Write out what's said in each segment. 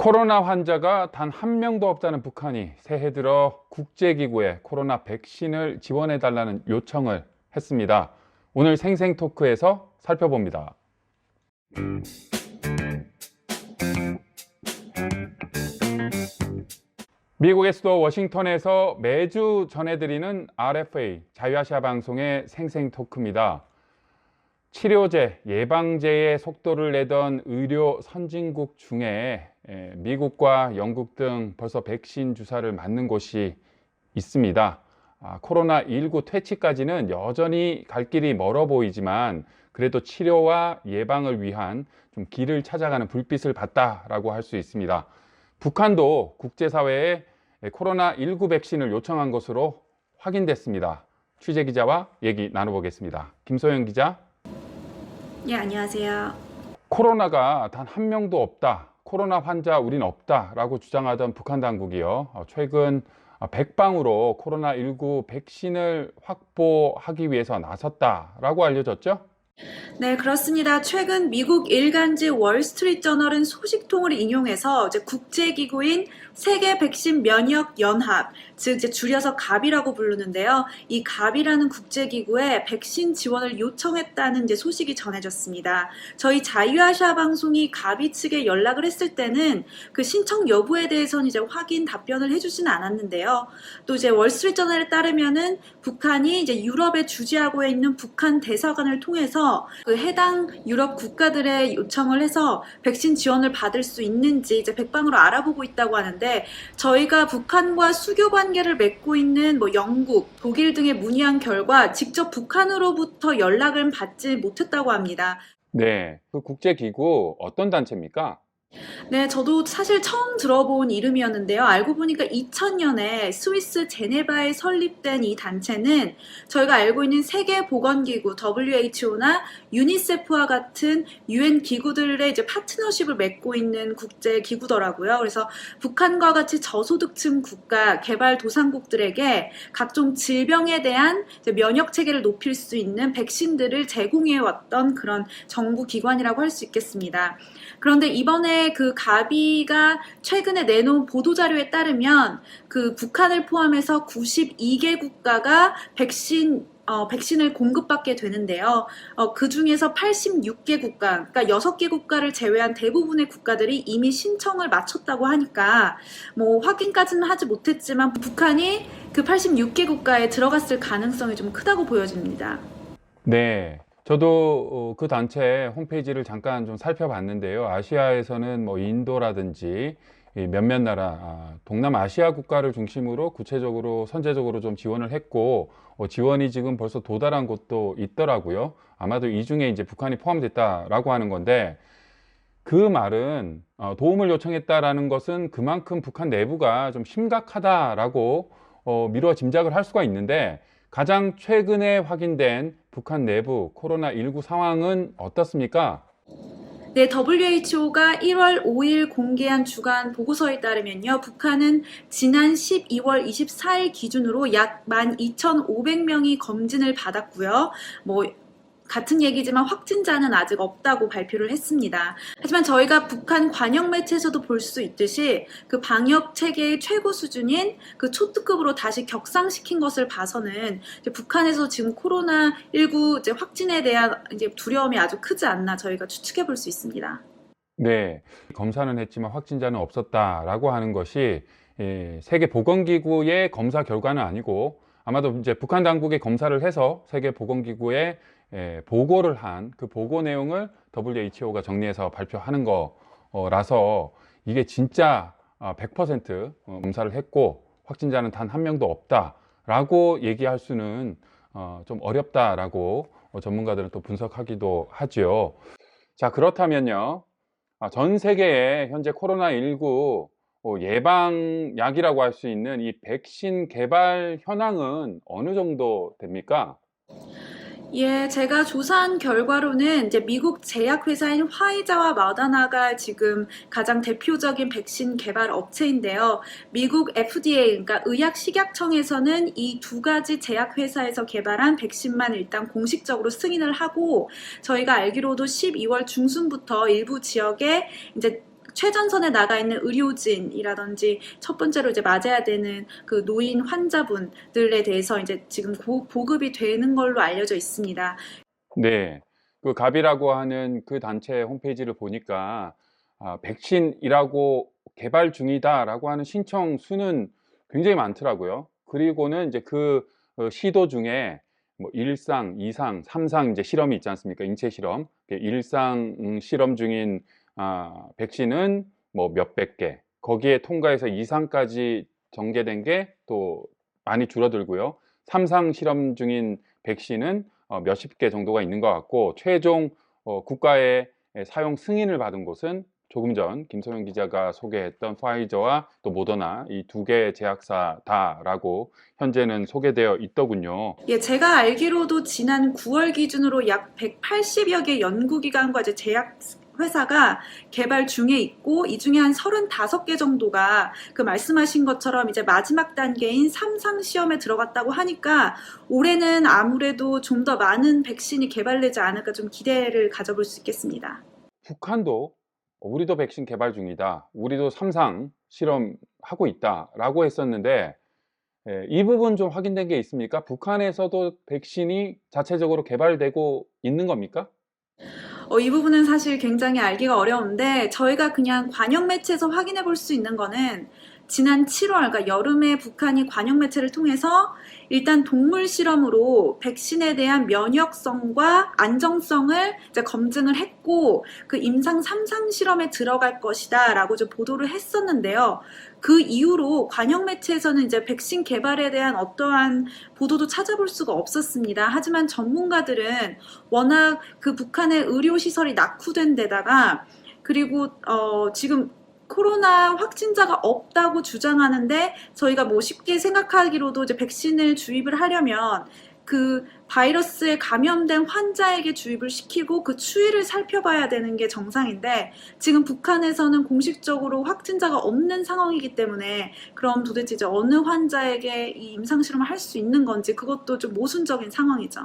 코로나 환자가 단 한 명도 없다는 북한이 새해 들어 국제기구에 코로나 백신을 지원해달라는 요청을 했습니다. 오늘 생생토크에서 살펴봅니다. 미국의 수도 워싱턴에서 매주 전해드리는 RFA 자유아시아 방송의 생생토크입니다. 치료제, 예방제의 속도를 내던 의료 선진국 중에 미국과 영국 등 벌써 백신 주사를 맞는 곳이 있습니다. 코로나19 퇴치까지는 여전히 갈 길이 멀어 보이지만 그래도 치료와 예방을 위한 좀 길을 찾아가는 불빛을 봤다라고 할 수 있습니다. 북한도 국제사회에 코로나19 백신을 요청한 것으로 확인됐습니다. 취재기자와 얘기 나눠보겠습니다. 김소영 기자. 예, 안녕하세요. 코로나가 단 한 명도 없다, 코로나 환자 우린 없다라고 주장하던 북한 당국이요, 최근 백방으로 코로나19 백신을 확보하기 위해서 나섰다라고 알려졌죠? 네, 그렇습니다. 최근 미국 일간지 월스트리트저널은 소식통을 인용해서 이제 국제기구인 세계 백신 면역 연합, 즉 이제 줄여서 가비라고 부르는데요. 이 가비라는 국제기구에 백신 지원을 요청했다는 이제 소식이 전해졌습니다. 저희 자유아시아 방송이 가비 측에 연락을 했을 때는 그 신청 여부에 대해서는 이제 확인 답변을 해주지는 않았는데요. 또 이제 월스트리트저널에 따르면은 북한이 이제 유럽에 주재하고 있는 북한 대사관을 통해서 그 해당 유럽 국가들의 요청을 해서 백신 지원을 받을 수 있는지 이제 백방으로 알아보고 있다고 하는데, 저희가 북한과 수교 관계를 맺고 있는 뭐 영국, 독일 등에 문의한 결과 직접 북한으로부터 연락을 받지 못했다고 합니다. 네, 그 국제기구 어떤 단체입니까? 네, 저도 사실 처음 들어본 이름이었는데요. 알고 보니까 2000년에 스위스 제네바에 설립된 이 단체는 저희가 알고 있는 세계보건기구 WHO나 유니세프와 같은 UN 기구들의 이제 파트너십을 맺고 있는 국제 기구더라고요. 그래서 북한과 같이 저소득층 국가, 개발도상국들에게 각종 질병에 대한 이제 면역 체계를 높일 수 있는 백신들을 제공해 왔던 그런 정부 기관이라고 할 수 있겠습니다. 그런데 이번에 그 가비가 최근에 내놓은 보도자료에 따르면 그 북한을 포함해서 92개 국가가 백신을 공급받게 되는데요. 그 중에서 86개 국가, 그러니까 6개 국가를 제외한 대부분의 국가들이 이미 신청을 마쳤다고 하니까 뭐 확인까지는 하지 못했지만 북한이 그 86개 국가에 들어갔을 가능성이 좀 크다고 보여집니다. 네, 저도 그 단체 홈페이지를 잠깐 좀 살펴봤는데요. 아시아에서는 뭐 인도라든지 이 몇몇 나라, 동남아시아 국가를 중심으로 구체적으로 선제적으로 좀 지원을 했고, 지원이 지금 벌써 도달한 곳도 있더라고요. 아마도 이 중에 이제 북한이 포함됐다라고 하는 건데, 그 말은 도움을 요청했다라는 것은 그만큼 북한 내부가 좀 심각하다라고 미루어 짐작을 할 수가 있는데, 가장 최근에 확인된 북한 내부 코로나19 상황은 어떻습니까? 네, WHO가 1월 5일 공개한 주간 보고서에 따르면요, 북한은 지난 12월 24일 기준으로 약 12,500명이 검진을 받았고요. 뭐 같은 얘기지만 확진자는 아직 없다고 발표를 했습니다. 하지만 저희가 북한 관영 매체에서도 볼 수 있듯이 그 방역 체계의 최고 수준인 그 초특급으로 다시 격상시킨 것을 봐서는 이제 북한에서 지금 코로나19 이제 확진에 대한 이제 두려움이 아주 크지 않나 저희가 추측해 볼 수 있습니다. 네, 검사는 했지만 확진자는 없었다라고 하는 것이 세계보건기구의 검사 결과는 아니고, 아마도 이제 북한 당국의 검사를 해서 세계보건기구에 보고를 한 그 보고 내용을 WHO가 정리해서 발표하는 거라서 이게 진짜 100% 검사를 했고 확진자는 단 한 명도 없다라고 얘기할 수는 좀 어렵다라고 전문가들은 또 분석하기도 하죠. 자, 그렇다면요, 전 세계에 현재 코로나19 예방약이라고 할 수 있는 이 백신 개발 현황은 어느 정도 됩니까? 예, 제가 조사한 결과로는 이제 미국 제약회사인 화이자와 마다나가 지금 가장 대표적인 백신 개발 업체인데요. 미국 FDA, 그러니까 의약식약청에서는 이 두 가지 제약회사에서 개발한 백신만 일단 공식적으로 승인을 하고, 저희가 알기로도 12월 중순부터 일부 지역에 이제 최전선에 나가 있는 의료진이라든지 첫 번째로 이제 맞아야 되는 그 노인 환자분들에 대해서 이제 지금 보급이 되는 걸로 알려져 있습니다. 네. 그 가비라고 하는 그 단체 홈페이지를 보니까 백신이라고 개발 중이다라고 하는 신청 수는 굉장히 많더라고요. 그리고는 이제 그 시도 중에 뭐 1상, 2상, 3상 이제 실험이 있지 않습니까? 인체 실험. 1상 실험 중인 백신은 뭐 몇백 개. 거기에 통과해서 2상까지 전개된 게 또 많이 줄어들고요. 3상 실험 중인 백신은 몇십 개 정도가 있는 것 같고, 최종 국가의 사용 승인을 받은 곳은 조금 전 김소영 기자가 소개했던 파이저와 또 모더나 이 두 개 제약사다라고 현재는 소개되어 있더군요. 예, 제가 알기로도 지난 9월 기준으로 약 180여 개 연구기관과 이제 제약 회사가 개발 중에 있고, 이 중에 한 35개 정도가 그 말씀하신 것처럼 이제 마지막 단계인 3상 시험에 들어갔다고 하니까 올해는 아무래도 좀 더 많은 백신이 개발되지 않을까 좀 기대를 가져볼 수 있겠습니다. 북한도 우리도 백신 개발 중이다. 우리도 3상 실험하고 있다라고 했었는데, 이 부분 좀 확인된 게 있습니까? 북한에서도 백신이 자체적으로 개발되고 있는 겁니까? 이 부분은 사실 굉장히 알기가 어려운데, 저희가 그냥 관영 매체에서 확인해 볼 수 있는 거는 지난 7월, 그러니까 여름에 북한이 관영 매체를 통해서 일단 동물 실험으로 백신에 대한 면역성과 안정성을 이제 검증을 했고, 그 임상 3상 실험에 들어갈 것이다 라고 좀 보도를 했었는데요. 그 이후로 관영 매체에서는 이제 백신 개발에 대한 어떠한 보도도 찾아볼 수가 없었습니다. 하지만 전문가들은 워낙 그 북한의 의료시설이 낙후된 데다가, 그리고 지금 코로나 확진자가 없다고 주장하는데, 저희가 뭐 쉽게 생각하기로도 이제 백신을 주입을 하려면 그 바이러스에 감염된 환자에게 주입을 시키고 그 추이를 살펴봐야 되는 게 정상인데, 지금 북한에서는 공식적으로 확진자가 없는 상황이기 때문에 그럼 도대체 이제 어느 환자에게 이 임상실험을 할 수 있는 건지, 그것도 좀 모순적인 상황이죠.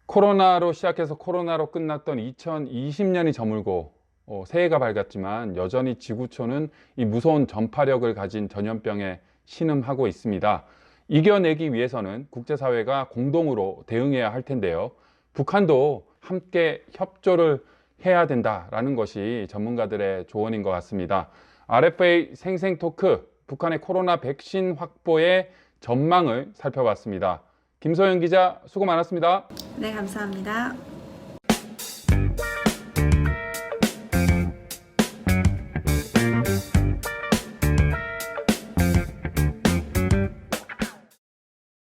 코로나로 시작해서 코로나로 끝났던 2020년이 저물고 새해가 밝았지만 여전히 지구촌은 이 무서운 전파력을 가진 전염병에 신음하고 있습니다. 이겨내기 위해서는 국제사회가 공동으로 대응해야 할 텐데요. 북한도 함께 협조를 해야 된다라는 것이 전문가들의 조언인 것 같습니다. RFA 생생토크, 북한의 코로나 백신 확보의 전망을 살펴봤습니다. 김소영 기자, 수고 많았습니다. 네, 감사합니다.